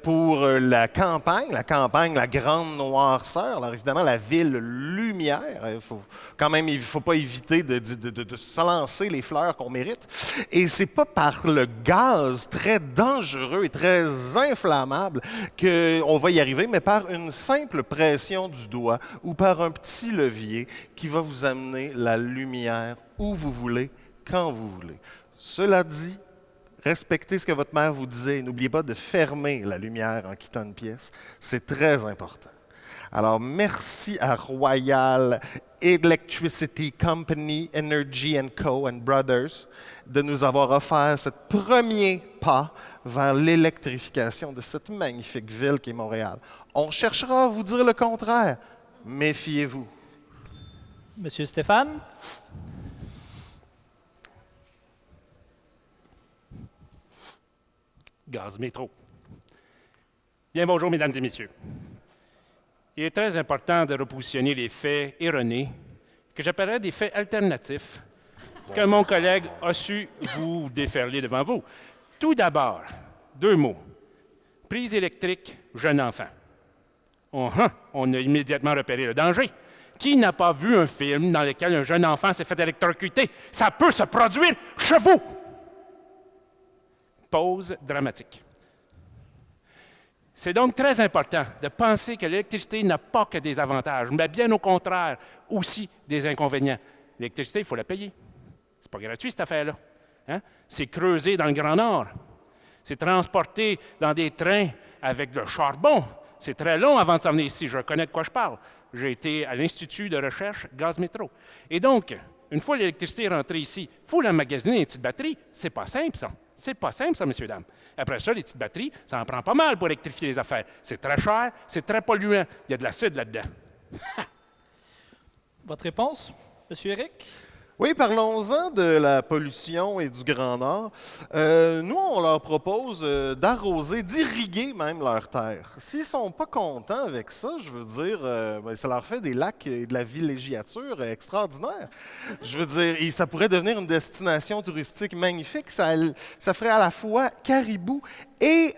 pour la campagne, la grande noirceur. Alors évidemment, la ville lumière, il faut pas éviter de se lancer les fleurs qu'on mérite. Et c'est pas par le gaz très dangereux et très inflammable qu'on va y arriver, mais par une simple pression du doigt ou par un petit levier qui va vous amener la lumière où vous voulez, quand vous voulez. Cela dit, respectez ce que votre mère vous disait. N'oubliez pas de fermer la lumière en quittant une pièce. C'est très important. Alors, merci à Royal Electricity Company, Energy Co. and Brothers de nous avoir offert ce premier pas vers l'électrification de cette magnifique ville qu'est Montréal. On cherchera à vous dire le contraire. Méfiez-vous. Monsieur Stéphane. Gaz métro. Bien, bonjour, mesdames et messieurs. Il est très important de repositionner les faits erronés, que j'appellerais des faits alternatifs, que mon collègue a su vous déferler devant vous. Tout d'abord, 2 mots. Prise électrique, jeune enfant. On a immédiatement repéré le danger. Qui n'a pas vu un film dans lequel un jeune enfant s'est fait électrocuter? Ça peut se produire chez vous! Pause dramatique. C'est donc très important de penser que l'électricité n'a pas que des avantages, mais bien au contraire, aussi des inconvénients. L'électricité, il faut la payer. C'est pas gratuit, cette affaire-là. Hein? C'est creusé dans le Grand Nord. C'est transporté dans des trains avec le charbon. C'est très long avant de s'en venir ici. Je connais de quoi je parle. J'ai été à l'Institut de recherche Gaz Métro. Et donc, une fois l'électricité rentrée ici, il faut l'emmagasiner les petites batteries. C'est pas simple, ça. C'est pas simple, ça, messieurs, dames. Après ça, les petites batteries, ça en prend pas mal pour électrifier les affaires. C'est très cher, c'est très polluant. Il y a de l'acide là-dedans. Votre réponse, Monsieur Éric? Oui, parlons-en de la pollution et du Grand Nord. Nous, on leur propose d'arroser, d'irriguer même leurs terres. S'ils ne sont pas contents avec ça, je veux dire, ça leur fait des lacs et de la villégiature extraordinaire. Je veux dire, et ça pourrait devenir une destination touristique magnifique. Ça ferait à la fois caribou et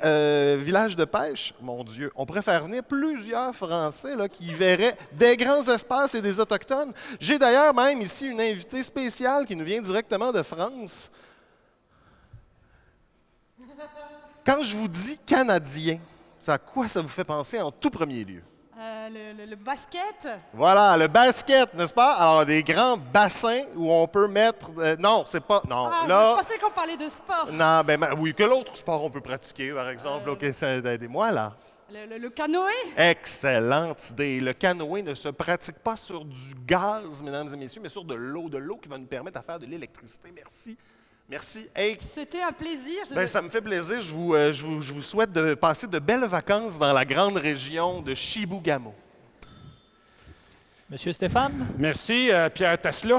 village de pêche. Mon Dieu, on pourrait faire venir plusieurs Français là, qui verraient des grands espaces et des Autochtones. J'ai d'ailleurs même ici une invitée spéciale qui nous vient directement de France. Quand je vous dis Canadien, Ça, à quoi ça vous fait penser en tout premier lieu? Le basket. Voilà, le basket, n'est-ce pas? Alors, des grands bassins où on peut mettre... non, c'est pas... Non, Ah, là... je pensais qu'on parlait de sport. Non, oui, quel autre sport on peut pratiquer, par exemple? OK, aidez-moi, là. Le canoë. Excellente idée. Le canoë ne se pratique pas sur du gaz, mesdames et messieurs, mais sur de l'eau qui va nous permettre de faire de l'électricité. Merci. Merci. Hey, C'était un plaisir. ça me fait plaisir. Je vous souhaite de passer de belles vacances dans la grande région de Chibougamau. Monsieur Stéphane? Merci, Pierre Tesla.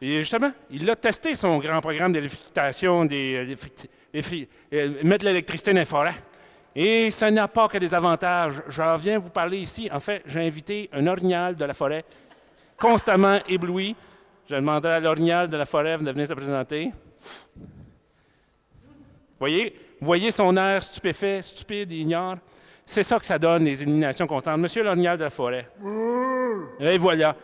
Et justement, il a testé son grand programme d'électrification, mettre de l'électricité dans les forêts. Et ça n'a pas que des avantages. Je viens vous parler ici. En fait, j'ai invité un orignal de la forêt, constamment ébloui. J'ai demandé à l'orignal de la forêt de venir se présenter. Voyez son air stupéfait, stupide, il ignore. C'est ça que ça donne, les illuminations constantes. Monsieur l'orignal de la forêt. Et voilà.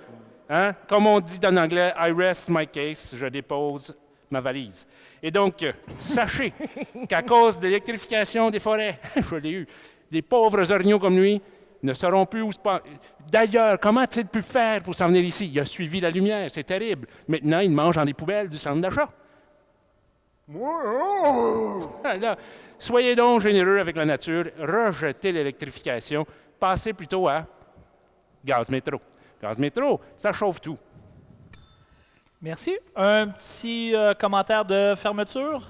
Hein? Comme on dit en anglais, I rest my case, je dépose ma valise. Et donc, sachez qu'à cause de l'électrification des forêts, je l'ai eu, des pauvres orignaux comme lui ne sauront plus où se passer. D'ailleurs, comment a-t-il pu faire pour s'en venir ici? Il a suivi la lumière, c'est terrible. Maintenant, il mange dans les poubelles du centre d'achat. Alors, soyez donc généreux avec la nature, rejetez l'électrification, passez plutôt à gaz métro. Gaz métro, ça chauffe tout. Merci. Un petit commentaire de fermeture?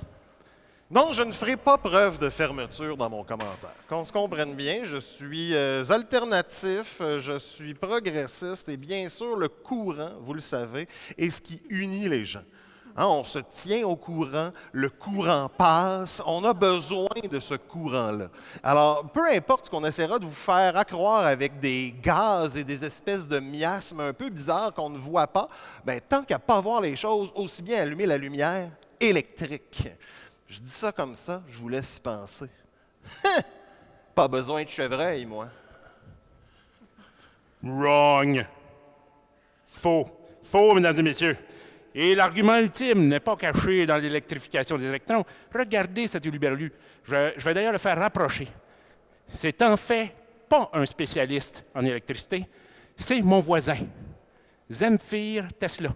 Non, je ne ferai pas preuve de fermeture dans mon commentaire. Qu'on se comprenne bien, je suis alternatif, je suis progressiste et bien sûr, le courant, vous le savez, est ce qui unit les gens. Hein, on se tient au courant, le courant passe, on a besoin de ce courant-là. Alors, peu importe ce qu'on essaiera de vous faire accroire avec des gaz et des espèces de miasmes un peu bizarres qu'on ne voit pas, bien, tant qu'à ne pas voir les choses, aussi bien allumer la lumière électrique. Je dis ça comme ça, je vous laisse y penser. Pas besoin de chevreuil, moi. Wrong. Faux. Faux, mesdames et messieurs. Et l'argument ultime n'est pas caché dans l'électrification des électrons. Regardez cet huluberlu. Je vais d'ailleurs le faire rapprocher. C'est en fait pas un spécialiste en électricité, c'est mon voisin, Zemfir Tesla,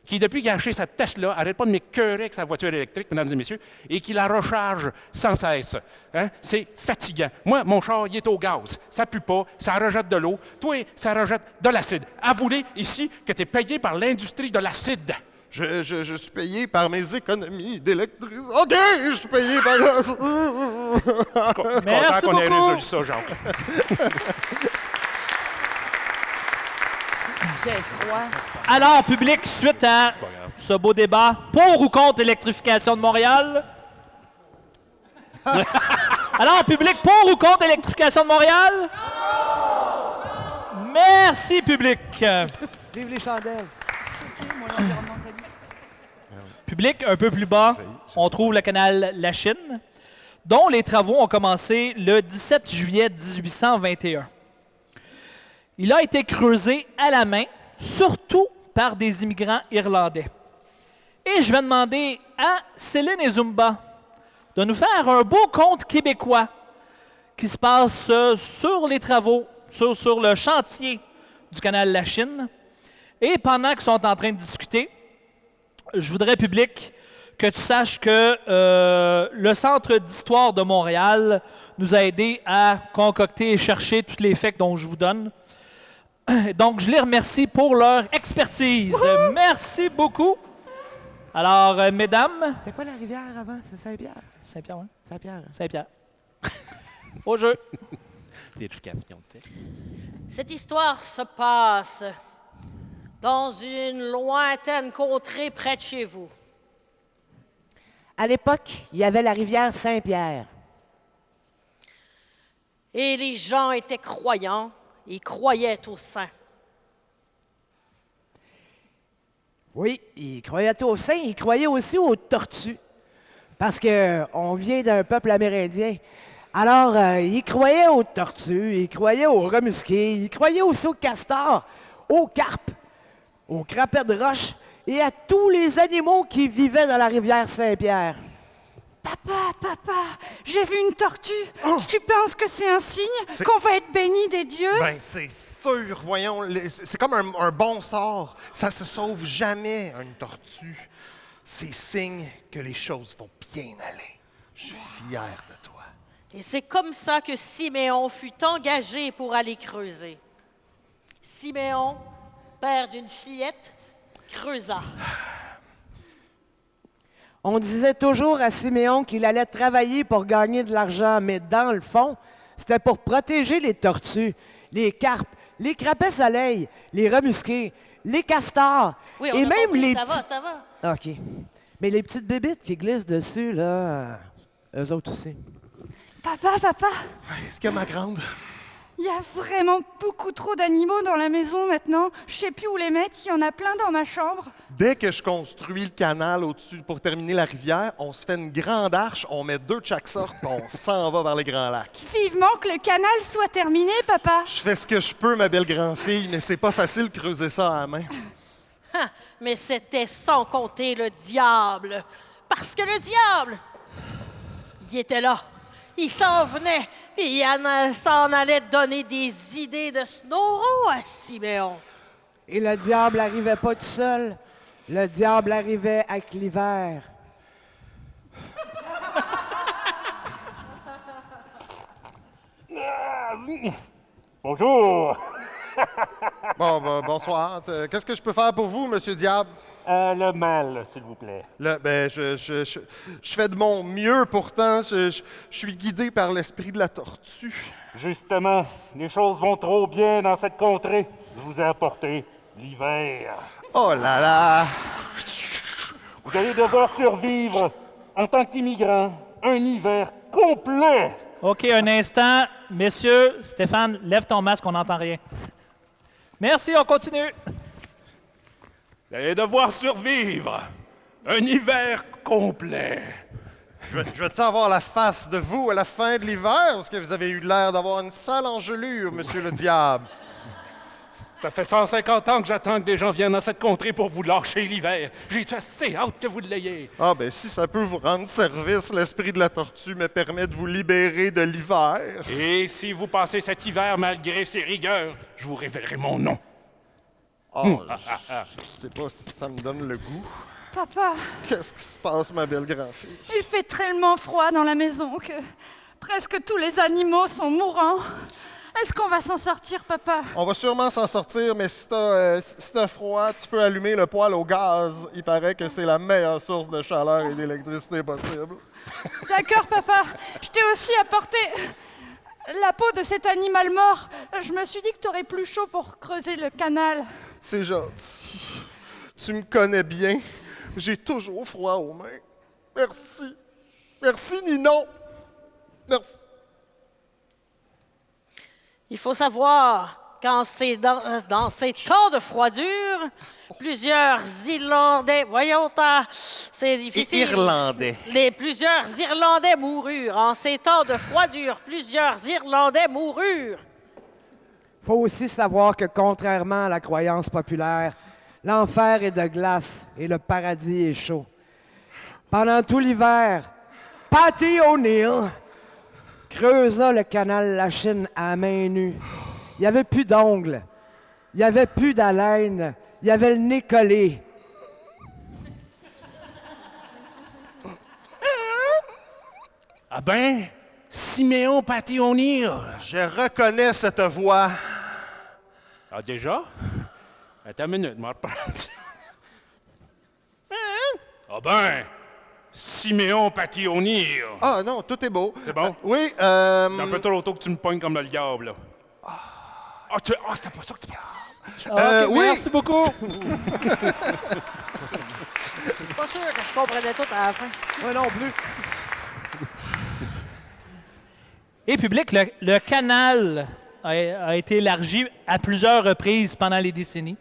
qui, depuis qu'il a acheté sa Tesla, n'arrête pas de m'écœurer avec sa voiture électrique, mesdames et messieurs, et qui la recharge sans cesse. Hein? C'est fatigant. Moi, mon char, il est au gaz. Ça pue pas, ça rejette de l'eau. Toi, ça rejette de l'acide. Avouez ici que tu es payé par l'industrie de l'acide. Je suis payé par mes économies d'électricité. OK, je suis payé par... Merci qu'on ait beaucoup. résolu ça, Jacques. J'ai froid. Alors, public, suite à ce beau débat, pour ou contre l'électrification de Montréal? Alors, public, pour ou contre l'électrification de Montréal? Merci, public. Vive les chandelles. Public, un peu plus bas, on trouve le canal La Chine, dont les travaux ont commencé le 17 juillet 1821. Il a été creusé à la main, surtout par des immigrants irlandais. Et je vais demander à Céline et Zumba de nous faire un beau conte québécois qui se passe sur les travaux, sur le chantier du canal La Chine. Et pendant qu'ils sont en train de discuter, je voudrais, public, que tu saches que le Centre d'histoire de Montréal nous a aidés à concocter et chercher tous les faits dont je vous donne. Donc, je les remercie pour leur expertise. Wouhou! Merci beaucoup. Alors, mesdames... C'était quoi la rivière avant? C'est Saint-Pierre? Saint-Pierre, oui. Saint-Pierre. Saint-Pierre. Au jeu. Cette histoire se passe dans une lointaine contrée près de chez vous. À l'époque, il y avait la rivière Saint-Pierre. Et les gens étaient croyants et croyaient au saint. Oui, ils croyaient aux saints, ils croyaient aussi aux tortues. Parce qu'on vient d'un peuple amérindien. Alors, ils croyaient aux tortues, ils croyaient aux remusqués, ils croyaient aussi aux castors, aux carpes, aux crapets de roche et à tous les animaux qui vivaient dans la rivière Saint-Pierre. Papa! Papa, j'ai vu une tortue. Tu penses que c'est un signe qu'on va être béni des dieux? Ben, c'est sûr, voyons. C'est comme un bon sort. Ça se sauve jamais, une tortue. C'est signe que les choses vont bien aller. Je suis fier de toi. Et c'est comme ça que Siméon fut engagé pour aller creuser. Siméon, père d'une fillette, creusa. On disait toujours à Siméon qu'il allait travailler pour gagner de l'argent, mais dans le fond, c'était pour protéger les tortues, les carpes, les crapets soleil, les remusqués, les castors, Oui, on et a même compris, les ça va, petits- ça va. OK. Mais les petites bébites qui glissent dessus, là, eux autres aussi. Papa, Est-ce que ma grande? il y a vraiment beaucoup trop d'animaux dans la maison maintenant. Je sais plus où les mettre, il y en a plein dans ma chambre. Dès que je construis le canal au-dessus pour terminer la rivière, on se fait une grande arche, on met 2 de chaque sorte, puis on s'en va vers les grands lacs. Vivement que le canal soit terminé, papa. Je fais ce que je peux, ma belle grand-fille, mais c'est pas facile de creuser ça à la main. Mais c'était sans compter le diable. Parce que le diable, il était là. Il s'en venait, puis il s'en allait donner des idées de Snoro à Siméon. Et le diable arrivait pas tout seul. Le diable arrivait avec l'hiver. Bonjour. Bon, bonsoir. Qu'est-ce que je peux faire pour vous, Monsieur Diable? Le mal, s'il vous plaît. Je fais de mon mieux, pourtant. Je suis guidé par l'esprit de la tortue. Justement, les choses vont trop bien dans cette contrée. Je vous ai apporté l'hiver. Oh là là! Vous allez devoir survivre en tant qu'immigrant un hiver complet. OK, un instant. Messieurs, Stéphane, lève ton masque, on n'entend rien. Merci, on continue. Vous allez devoir survivre un hiver complet. Je veux-tu avoir la face de vous à la fin de l'hiver? Parce que vous avez eu l'air d'avoir une sale engelure, Monsieur le Diable. Ça fait 150 ans que j'attends que des gens viennent dans cette contrée pour vous lâcher l'hiver. J'ai assez hâte que vous l'ayez. Ah, ben si ça peut vous rendre service, l'esprit de la tortue me permet de vous libérer de l'hiver. Et si vous passez cet hiver malgré ses rigueurs, je vous révélerai mon nom. Oh, je sais pas si ça me donne le goût. Papa, Qu'est-ce qui se passe, ma belle grand-fille? il fait tellement froid dans la maison que presque tous les animaux sont mourants. Est-ce qu'on va s'en sortir, papa? On va sûrement s'en sortir, mais si t'as froid, tu peux allumer le poêle au gaz. Il paraît que c'est la meilleure source de chaleur et d'électricité possible. D'accord, papa. Je t'ai aussi apporté la peau de cet animal mort. Je me suis dit que t'aurais plus chaud pour creuser le canal. C'est gentil. Tu me connais bien. J'ai toujours froid aux mains. Merci. Merci, Ninon. Merci. Il faut savoir qu'en dans ces temps de froidure, plusieurs Irlandais... Voyons, c'est difficile. Irlandais. Plusieurs Irlandais moururent. En ces temps de froidure, plusieurs Irlandais moururent. Faut aussi savoir que contrairement à la croyance populaire, l'enfer est de glace et le paradis est chaud. Pendant tout l'hiver, Patty O'Neill creusa le canal Lachine à main nue. Il n'y avait plus d'ongles, il n'y avait plus d'haleine, il y avait le nez collé. Ah ben, Siméon Patty O'Neill. Je reconnais cette voix. Ah, déjà? Attends une minute, moi, reprendre. Ah ben, Siméon Patty O'Neill. Ah non, tout est beau. C'est bon? Oui, C'est un peu trop tôt que tu me pognes comme le diable, là. C'était pas ça que tu pensais. OK, oui. merci beaucoup. Je suis pas sûr que je comprenais tout à la fin. Moi non plus. Et public, le canal a été élargi à plusieurs reprises pendant les décennies.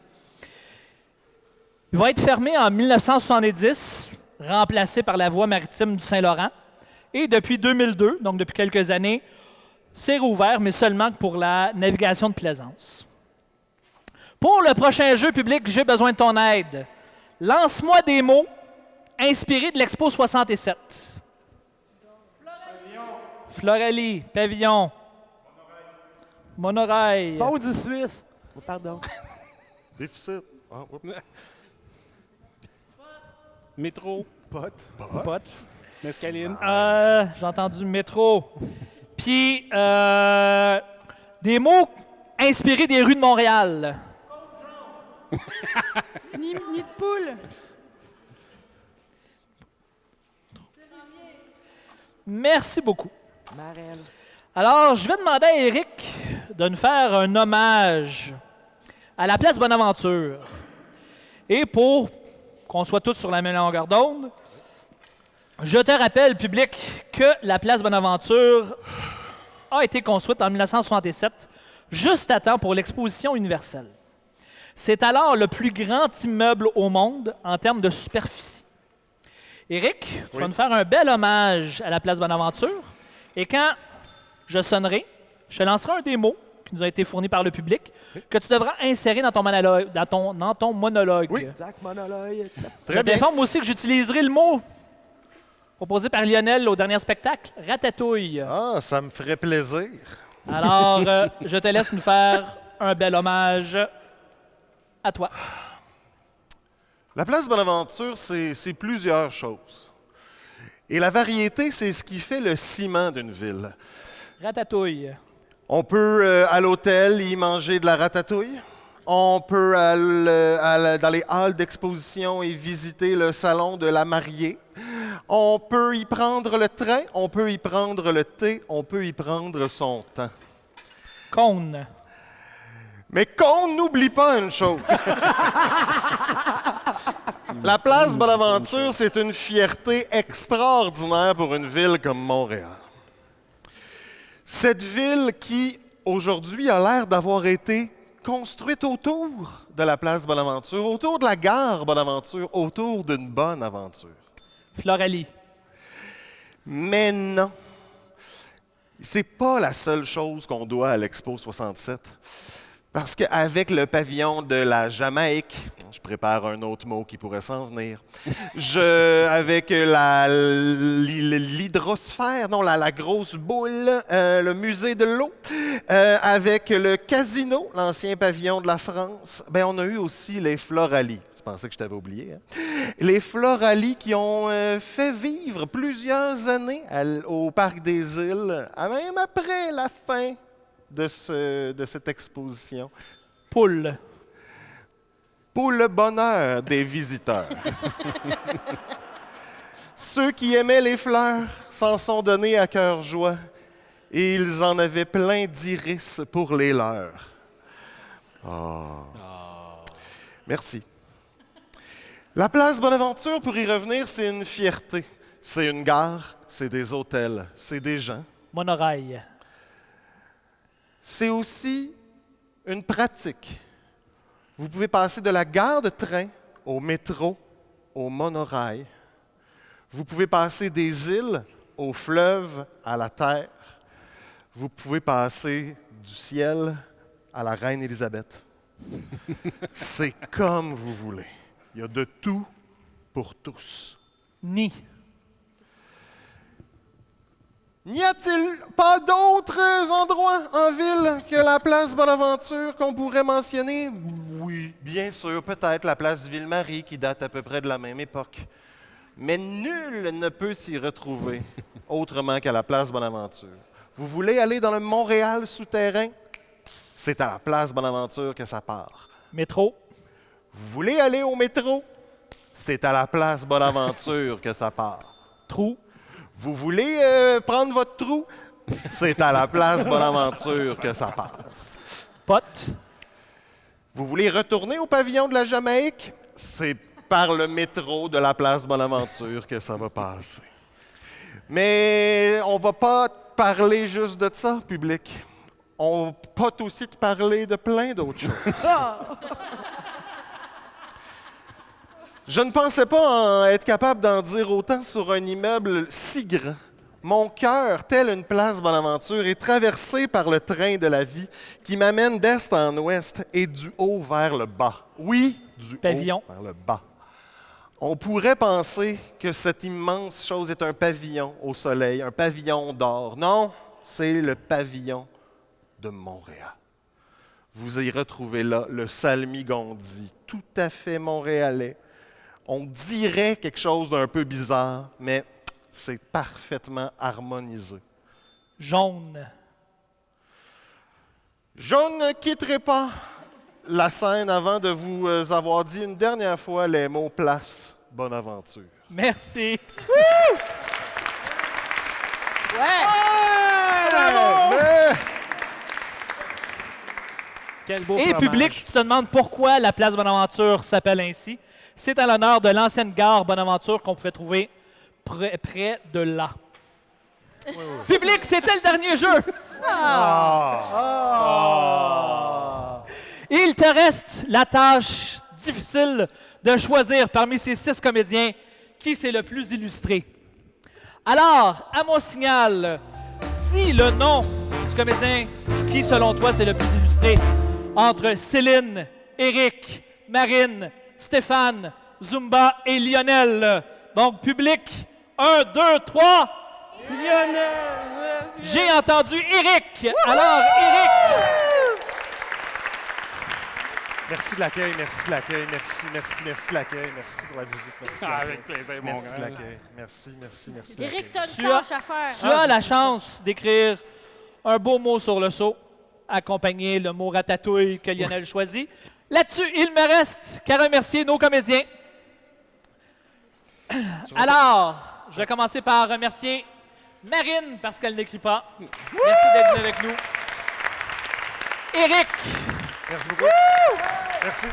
Il va être fermé en 1970, remplacé par la voie maritime du Saint-Laurent. Et depuis 2002, donc depuis quelques années, c'est rouvert, mais seulement pour la navigation de plaisance. Pour le prochain jeu public, j'ai besoin de ton aide. Lance-moi des mots inspirés de l'Expo 67. Floralie, Pavillon. Monorail. Pont du Suisse. Oh, pardon. Déficit. Ah, oups. Métro. Pote. Mescaline. J'ai entendu métro. Puis, des mots inspirés des rues de Montréal. Nid de poule. Merci beaucoup. Marelle. Alors, je vais demander à Éric de nous faire un hommage à la place Bonaventure. Et pour qu'on soit tous sur la même longueur d'onde, je te rappelle, public, que la place Bonaventure a été construite en 1967, juste à temps pour l'exposition universelle. C'est alors le plus grand immeuble au monde en termes de superficie. Éric, tu vas nous faire un bel hommage à la place Bonaventure. Et quand je sonnerai, je te lancerai un démo qui nous a été fourni par le public, que tu devras insérer dans ton monologue. Dans ton monologue. Oui. Jacques Monologue. Très Je bien. t'informe aussi que j'utiliserai le mot proposé par Lionel au dernier spectacle, ratatouille. Ah, ça me ferait plaisir. Alors, je te laisse nous faire un bel hommage à toi. La place Bonaventure, c'est plusieurs choses. Et la variété, c'est ce qui fait le ciment d'une ville. Ratatouille. On peut, à l'hôtel, y manger de la ratatouille. On peut dans les halles d'exposition et visiter le salon de la mariée. On peut y prendre le train, on peut y prendre le thé, on peut y prendre son temps. Cône. Mais qu'on n'oublie pas une chose. La place Bonaventure, c'est une fierté extraordinaire pour une ville comme Montréal. Cette ville qui, aujourd'hui, a l'air d'avoir été construite autour de la place Bonaventure, autour de la gare Bonaventure, autour d'une bonne aventure. Floralie. Mais non. C'est pas la seule chose qu'on doit à l'Expo 67. Parce qu'avec le pavillon de la Jamaïque, je prépare un autre mot qui pourrait s'en venir, avec l'hydrosphère, non, la grosse boule, le musée de l'eau, avec le casino, l'ancien pavillon de la France, ben on a eu aussi les Floralies. Je pensais que je t'avais oublié. Hein? Les Floralies qui ont fait vivre plusieurs années au Parc des Îles, même après la fin de cette exposition. Poule. Pour le bonheur des visiteurs. Ceux qui aimaient les fleurs s'en sont donnés à cœur joie et ils en avaient plein d'iris pour les leurs. Oh. Merci. La place Bonaventure, pour y revenir, c'est une fierté. C'est une gare, c'est des hôtels, c'est des gens. Monorail. C'est aussi une pratique. Vous pouvez passer de la gare de train au métro, au monorail. Vous pouvez passer des îles au fleuve, à la terre. Vous pouvez passer du ciel à la reine Élisabeth. C'est comme vous voulez. Il y a de tout pour tous. Nid. N'y a-t-il pas d'autres endroits en ville que la place Bonaventure qu'on pourrait mentionner? Oui, bien sûr, peut-être la place Ville-Marie qui date à peu près de la même époque. Mais nul ne peut s'y retrouver autrement qu'à la place Bonaventure. Vous voulez aller dans le Montréal souterrain? C'est à la place Bonaventure que ça part. Métro. Vous voulez aller au métro? C'est à la place Bonaventure que ça part. Trou. Vous voulez prendre votre trou? C'est à la place Bonaventure que ça passe. Pote. Vous voulez retourner au pavillon de la Jamaïque? C'est par le métro de la place Bonaventure que ça va passer. Mais on va pas parler juste de ça, public. On peut aussi te parler de plein d'autres choses. Je ne pensais pas être capable d'en dire autant sur un immeuble si grand. Mon cœur, tel une place Bonaventure, est traversé par le train de la vie qui m'amène d'est en ouest et du haut vers le bas. Oui, du Pavillon. haut vers le bas. On pourrait penser que cette immense chose est un pavillon au soleil, un pavillon d'or. Non, c'est le pavillon de Montréal. Vous y retrouvez là le salmigondi, tout à fait montréalais. On dirait quelque chose d'un peu bizarre, mais c'est parfaitement harmonisé. Jaune. Je ne quitterai pas la scène avant de vous avoir dit une dernière fois les mots place, bonne aventure. Merci. Ouais! Mais Quel beau Et fromage. public, tu te demandes pourquoi la place Bonaventure s'appelle ainsi. C'est en l'honneur de l'ancienne gare Bonaventure qu'on pouvait trouver près de là. Public, c'était le dernier jeu. Il te reste la tâche difficile de choisir parmi ces 6 comédiens qui c'est le plus illustré. Alors, à mon signal, dis le nom du comédien qui, selon toi, c'est le plus illustré entre Céline, Éric, Marine, Stéphane, Zumba et Lionel. Donc, public, 1, 2, 3. Lionel! J'ai entendu Éric. Alors, Éric. merci de l'accueil, merci de l'accueil, merci de l'accueil, merci pour la visite, merci. de Ah, l'accueil. avec plaisir, mon Merci de grand. l'accueil, merci de Éric, l'accueil. t'as Tu une as- tâche à faire. Tu as la chance d'écrire un beau mot sur le seau, accompagner le mot ratatouille que Lionel choisit. Là-dessus, il me reste qu'à remercier nos comédiens. Alors, je vais commencer par remercier Marine, parce qu'elle n'écrit pas. Merci d'être venue avec nous. Éric, Merci beaucoup. Merci.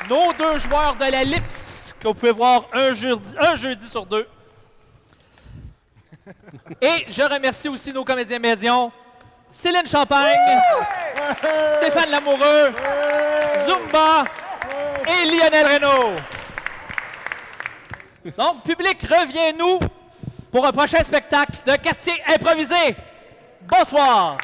nos 2 joueurs de la Lips, que vous pouvez voir un jeudi sur 2. Et je remercie aussi nos comédiens médions, Céline Champagne, Stéphane Lamoureux, Zumba et Lionel Renaud. Donc, public, reviens-nous pour un prochain spectacle de quartier improvisé. Bonsoir.